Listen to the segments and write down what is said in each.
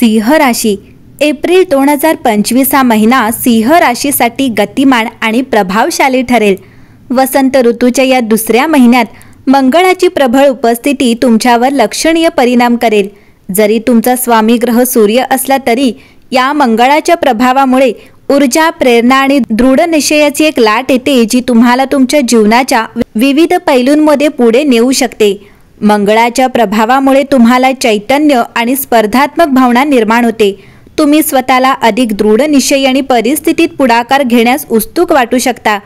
सिंह राशी एप्रिल 2025 हा महिना सिंह राशीसाठी गतिमान आणि प्रभावशाली ठरेल। वसंत ऋतूच्या या दुसऱ्या महिन्यात मंगळाची प्रबळ उपस्थिती तुमच्यावर लक्षणीय परिणाम करेल। जरी तुमचा स्वामी ग्रह सूर्य असला तरी या मंगळाच्या प्रभावामुळे ऊर्जा, प्रेरणा आणि दृढ निश्चयाची एक लाट येते जी तुम्हाला तुमच्या जीवनाच्या विविध पैलूंमध्ये पुढे नेऊ शकते। मंगळाच्या प्रभावामुळे तुम्हाला चैतन्य आणि स्पर्धात्मक भावना निर्माण होते। तुम्ही स्वतःला अधिक दृढ निश्चयी आणि परिस्थितीत पुढाकार घेण्यास उत्सुक वाटू शकता।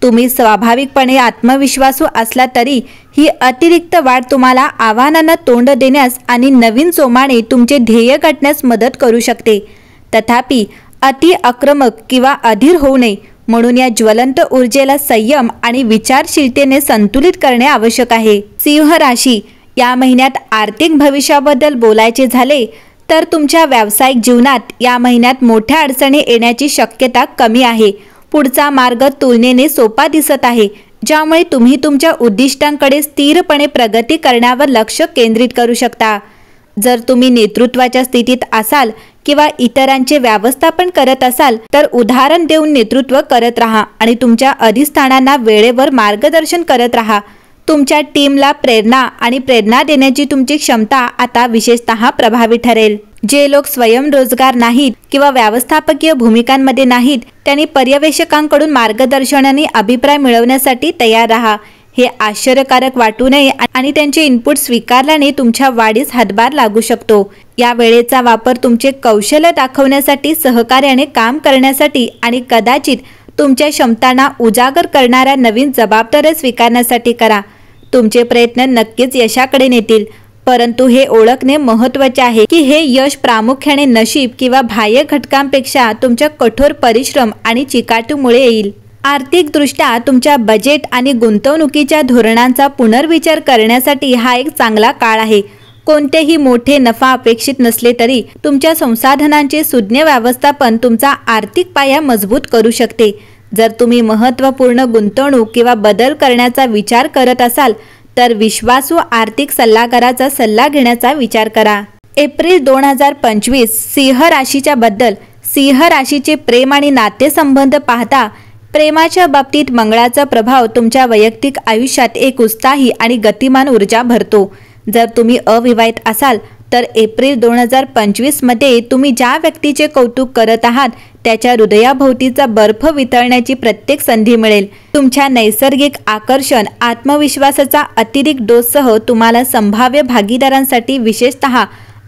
तुम्ही स्वाभाविकपणे आत्मविश्वासू असला तरी ही अतिरिक्त वाढ तुम्हाला आव्हानांना तोंड देण्यास आणि नवीन जोमाने तुमचे ध्येय गाठण्यास मदत करू शकते। तथापि अति आक्रमक किंवा अधीर होऊ नये, म्हणून या ज्वलंत ऊर्जेला संयम आणि विचारशीलतेने संतुलित करणे आवश्यक आहे। सिंह राशी, या महिन्यात आर्थिक भविष्याबद्दल बोलायचे झाले तर तुमच्या व्यावसायिक जीवनात या महिन्यात मोठ्या अडचणी येण्याची शक्यता कमी आहे। पुढचा मार्ग तुलनेने सोपा दिसत आहे, ज्यामुळे तुम्ही तुमच्या उद्दिष्टांकडे स्थिरपणे प्रगती करण्यावर लक्ष केंद्रित करू शकता। जर तुम्ही नेतृत्वाच्या स्थितीत असाल किंवा इतरांचे व्यवस्थापन करत असाल तर उदाहरण देऊन नेतृत्व करत राहा आणि तुमच्या अधिष्ठानांना वेळेवर मार्गदर्शन करत राहा। तुमच्या टीमला प्रेरणा देण्याची तुमची क्षमता आता विशेषतः प्रभावी ठरेल। जे लोक स्वयंरोजगार नाहीत किंवा व्यवस्थापकीय भूमिकांमध्ये नाहीत त्यांनी पर्यवेक्षकांकडून मार्गदर्शन आणि अभिप्राय मिळवण्यासाठी तयार राहा। हे आश्चर्यकारक वाटू नये आणि त्यांचे इनपुट स्वीकारल्याने तुमच्या वाढीस हातभार लागू शकतो। या वेळेचा वापर तुमचे कौशल्य दाखवण्यासाठी, सहकार्याने काम करण्यासाठी आणि कदाचित तुमच्या क्षमतांना उजागर करणाऱ्या नवीन जबाबदाऱ्या स्वीकारण्यासाठी करा। तुमचे प्रयत्न नक्कीच यशाकडे नेतील, परंतु हे ओळखणे महत्त्वाचे आहे की हे यश प्रामुख्याने नशीब किंवा बाह्य घटकांपेक्षा तुमच्या कठोर परिश्रम आणि चिकाटीमुळे येईल। आर्थिकदृष्ट्या तुमच्या बजेट आणि गुंतवणुकीच्या धोरणांचा पुनर्विचार करण्यासाठी हा एक चांगला काळ आहे। कोणतेही मोठे नफा अपेक्षित नसले तरी तुमच्या संसाधनांचे सुज्ञ व्यवस्थापन तुमचा आर्थिक पाया मजबूत करू शकते। जर तुम्ही महत्त्वपूर्ण गुंतवणूक किंवा बदल करण्याचा विचार करत असाल तर विश्वासू आर्थिक सल्लागाराचा सल्ला घेण्याचा विचार करा। एप्रिल 2025 सिंह राशीच्या बद्दल। सिंह राशीचे प्रेम आणि नातेसंबंध पाहता प्रेमाच्या बाबतीत मंगळाचा प्रभाव तुमच्या वैयक्तिक आयुष्यात एक उत्साही आणि गतिमान ऊर्जा भरतो। जर तुम्ही अविवाहित असाल तर एप्रिल 2025 मध्ये तुम्ही ज्या व्यक्तीचे कौतुक करत आहात त्याच्या हृदयाभोवतीचा बर्फ वितळण्याची प्रत्येक संधी मिळेल। तुमच्या नैसर्गिक आकर्षण, आत्मविश्वासाचा अतिरिक्त डोससह तुम्हाला संभाव्य भागीदारांसाठी विशेषतः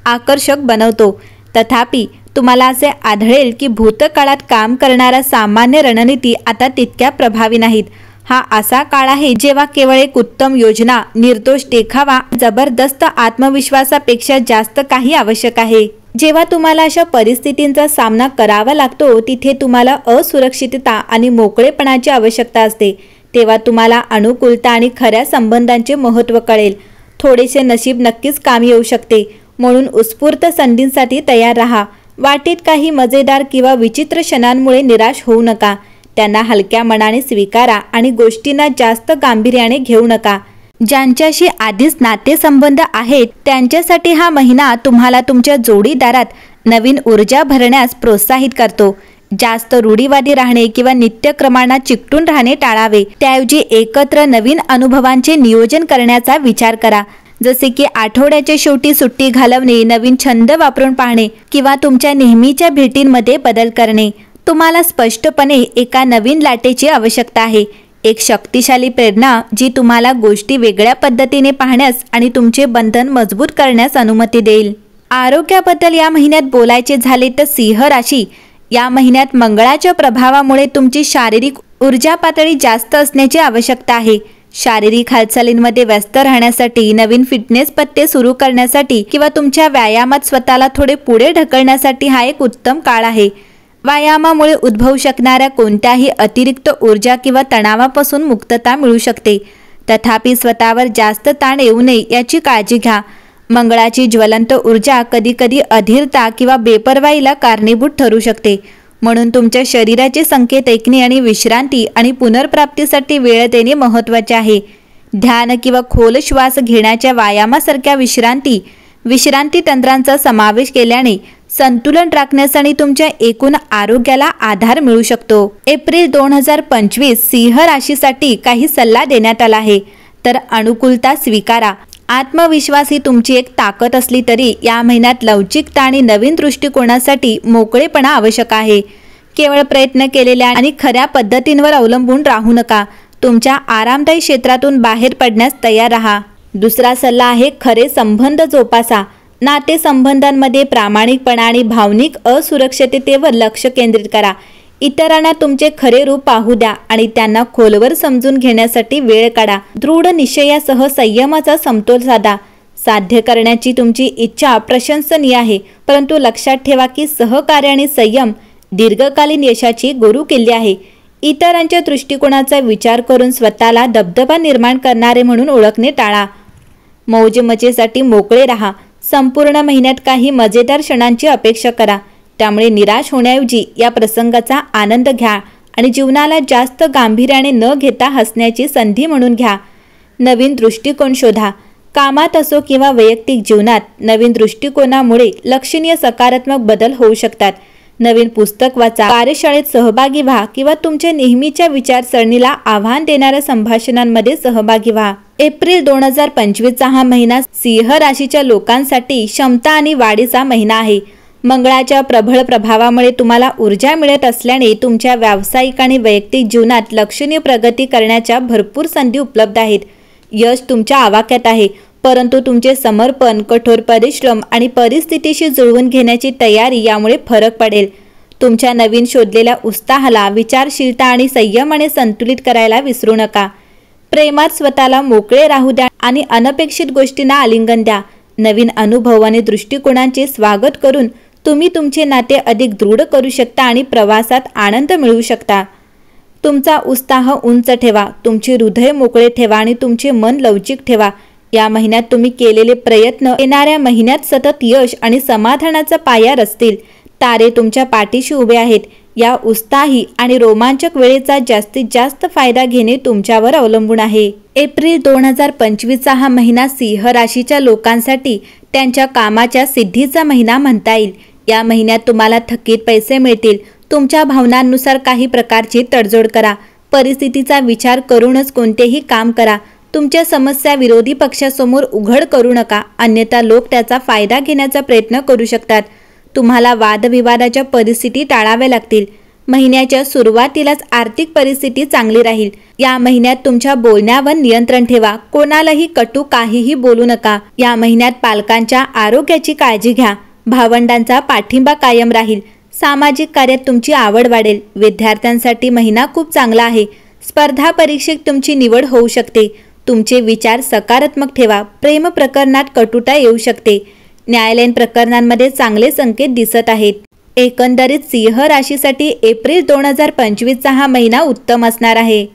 आकर्षक बनवतो। तथापि तुम्हाला असे आढळेल की भूतकाळात काम करणाऱ्या सामान्य रणनीती आता तितक्या प्रभावी नाहीत। हा असा काळ आहे जेव्हा केवळ एक उत्तम योजना, निर्दोष देखावा, जबरदस्त आत्मविश्वासापेक्षा जास्त काही आवश्यक आहे। जेव्हा तुम्हाला अशा परिस्थितींचा सामना करावा लागतो तिथे तुम्हाला असुरक्षितता आणि मोकळेपणाची आवश्यकता असते। तेव्हा तुम्हाला अनुकूलता आणि खऱ्या संबंधांचे महत्त्व कळेल। थोडेसे नशीब नक्कीच कामी येऊ शकते, म्हणून उत्स्फूर्त संधींसाठी तयार राहा। वाटेत काही मजेदार किंवा विचित्र क्षणांमुळे निराश होऊ नका। त्यांना हलक्या मनाने स्वीकारा आणि गोष्टींना जास्त गांभीर्याने घेऊ नका। ज्यांच्याशी आधीच नातेसंबंध आहेत त्यांच्यासाठी हा महिना तुम्हाला तुमच्या जोडीदारात नवीन ऊर्जा भरण्यास प्रोत्साहित करतो। जास्त रूढीवादी राहणे किंवा नित्यक्रमांना चिकटून राहणे टाळावे। त्याऐवजी एकत्र नवीन अनुभवांचे नियोजन करण्याचा विचार करा, जसे की आठवड्याच्या शेवटी सुट्टी घालवणे, नवीन छंद वापरून पाहणे किंवा तुमच्या नेहमीच्या भेटींमध्ये बदल करणे। तुम्हाला स्पष्टपणे एका नवीन लाटेची आवश्यकता आहे, एक शक्तिशाली प्रेरणा जी तुम्हाला गोष्टी वेगळ्या पद्धतीने पाहण्यास आणि तुमचे बंधन मजबूत करण्यास अनुमती देईल। आरोग्याबद्दल या महिन्यात बोलायचे झाले तर सिंह राशी, या महिन्यात मंगळाच्या प्रभावामुळे तुमची शारीरिक ऊर्जा पातळी जास्त असण्याची आवश्यकता आहे। शारीरिक हालचालींमध्ये व्यस्त राहण्यासाठी, नवीन फिटनेस पत्ते सुरू करण्यासाठी किंवा तुमच्या व्यायामात स्वतःला थोडे पुढे ढकलण्यासाठी हा एक उत्तम काळ आहे। व्यायामामुळे उद्भवू शकणाऱ्या कोणत्याही अतिरिक्त ऊर्जा किंवा तणावापासून मुक्तता मिळू शकते। तथापि स्वतःवर जास्त ताण येऊ नये याची काळजी घ्या। मंगळाची ज्वलंत ऊर्जा कधीकधी अधीरता किंवा बेपर्वाईला कारणीभूत ठरू शकते, म्हणून तुमच्या शरीराचे संकेत ऐकणे आणि विश्रांती आणि पुनर्प्राप्तीसाठी वेळ देणे महत्त्वाचे आहे। ध्यान किंवा खोल श्वास घेण्याच्या व्यायामासारख्या विश्रांती विश्रांती तंत्रांचा समावेश केल्याने संतुलन राखण्यास आणि तुमच्या एकूण आरोग्याला आधार मिळू शकतो। एप्रिल 2025 सिंह राशीसाठी काही सल्ला देण्यात आला आहे, तर अनुकूलता स्वीकारा। आत्मविश्वास ही तुमची एक ताकद असली तरी या महिन्यात लवचिकता आणि नवीन दृष्टिकोनासाठी मोकळेपणा आवश्यक आहे। केवळ प्रयत्न केलेल्या आणि खऱ्या पद्धतींवर अवलंबून राहू नका। तुमच्या आरामदायी क्षेत्रातून बाहेर पडण्यास तयार राहा। दुसरा सल्ला आहे, खरे संबंध जोपासा। नातेसंबंधांमध्ये प्रामाणिकपणा आणि भावनिक असुरक्षिततेवर लक्ष केंद्रित करा। इतरांना तुमचे खरे रूप पाहू द्या आणि त्यांना खोलवर समजून घेण्यासाठी वेळ काढा। दृढ निश्चयासह संयमाचा समतोल साधा। साध्य करण्याची तुमची इच्छा प्रशंसनीय आहे, परंतु लक्षात ठेवा की सहकार्य आणि संयम दीर्घकालीन यशाची गुरुकिल्ली आहे। इतरांच्या दृष्टिकोनाचा विचार करून स्वतःला दबदबा निर्माण करणारे म्हणून ओळखणे टाळा। मौजमजेसाठी मोकळे राहा। संपूर्ण महिन्यात काही मजेदार क्षणांची अपेक्षा करा, त्यामुळे निराश होण्याऐवजी या प्रसंगाचा आनंद घ्या आणि जीवनाला जास्त गांभीर्याने न घेता हसण्याची संधी म्हणून घ्या। नवीन दृष्टिकोन शोधा। कामात असो किंवा वैयक्तिक जीवनात नवीन दृष्टिकोनामुळे लक्षणीय सकारात्मक बदल होऊ शकतात। नवीन पुस्तक वाचा, कार्यशाळेत सहभागी व्हा किंवा तुमच्या नेहमीच्या विचारसरणीला आव्हान देणाऱ्या संभाषणांमध्ये सहभागी व्हा। एप्रिल 2025 हा महिना सिंह राशीच्या लोकांसाठी क्षमता आणि वाढीचा महिना आहे। मंगळाच्या प्रबळ प्रभावामुळे तुम्हाला ऊर्जा मिळत असल्याने तुमच्या व्यावसायिक आणि वैयक्तिक जीवनात लक्षणीय प्रगती करण्याच्या भरपूर संधी उपलब्ध आहेत। यश तुमच्या आवाक्यात आहे, परंतु तुमचे समर्पण, कठोर परिश्रम आणि परिस्थितीशी जुळवून घेण्याची तयारी यामुळे फरक पडेल। तुमच्या नवीन शोधलेल्या उत्साहाला विचारशीलता आणि संयमाने संतुलित करायला विसरू नका। प्रेमात स्वतःला मोकळे राहू द्या आणि अनपेक्षित गोष्टींना आलिंगन द्या। नवीन अनुभव आणि दृष्टिकोनांचे स्वागत करून तुम्ही तुमचे नाते अधिक दृढ करू शकता आणि प्रवासात आनंद मिळवू शकता। तुमचा उत्साह उंच ठेवा, तुमचे हृदय मोकळे ठेवा आणि तुमचे मन लवचिक ठेवा। या महिन्यात तुम्ही केलेले प्रयत्न येणाऱ्या महिन्यात सतत यश आणि समाधानाचा पाया रचतील। तारे तुमच्या पाठीशी उभे आहेत। या उत्साही आणि रोमांचक वेळेचा जास्तीत जास्त फायदा घेणे तुमच्यावर अवलंबून आहे। एप्रिल 2025 हा महिना सिंह राशीच्या लोकांसाठी त्यांच्या कामाच्या सिद्धीचा महिना म्हणता येईल। या महिन्यात तुम्हाला थकीत पैसे मिळतील। तुमच्या भावनांनुसार काही प्रकारची तडजोड करा। परिस्थितीचा विचार करूनच कोणतेही काम करा। तुमच्या समस्या विरोधी पक्षासमोर उघड करू नका, अन्यथा लोक त्याचा फायदा घेण्याचा प्रयत्न करू शकतात। तुम्हाला वादविवादाच्या परिस्थिती टाळाव्या लागतील। महिन्याच्या सुरुवातीलाच आर्थिक परिस्थिती चांगली राहील। या महिन्यात तुमच्या बोलण्यावर नियंत्रण ठेवा। कोणालाही कटू काहीही बोलू नका। या महिन्यात पालकांच्या आरोग्याची काळजी घ्या। भावंडांचा पाठिंबा कायम राहील। सामाजिक कार्यात तुमची आवड वाढेल। विद्यार्थ्यांसाठी महिना खूप चांगला आहे। स्पर्धा परीक्षेत तुमची निवड होऊ शकते। तुमचे विचार सकारात्मक ठेवा। प्रेम प्रकरणात कटुता येऊ शकते। न्यायालयीन प्रकरणांमध्ये चांगले संकेत दिसत आहेत। एकंदरीत सिंह राशीसाठी एप्रिल 2025 हा महिना उत्तम असणार आहे।